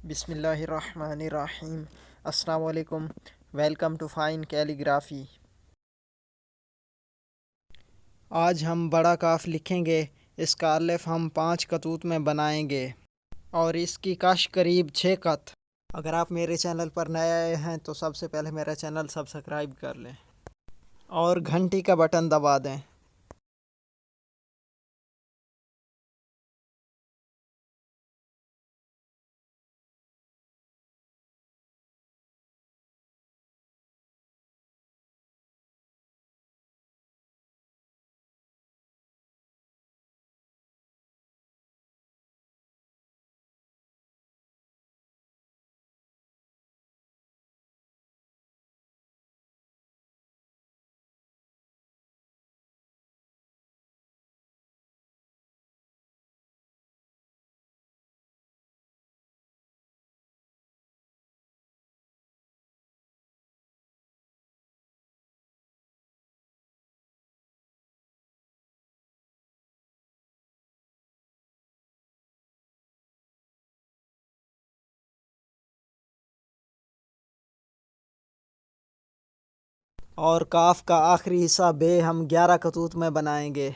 बिस्मिल्लाहिर्रहमानिर्रहीम। अस्सलाम वालेकुम। Welcome to fine calligraphy. आज हम बड़ा काफ लिखेंगे। इसका अलिफ हम 5 कतूत में बनाएंगे और इसकी कश करीब 6 कत। अगर आप मेरे चैनल पर नए आए हैं तो सबसे पहले मेरा चैनल सब्सक्राइब कर लें और घंटी का बटन दबा दें। और काफ का आखिरी हिस्सा बे हम 11 कतूत में बनाएंगे।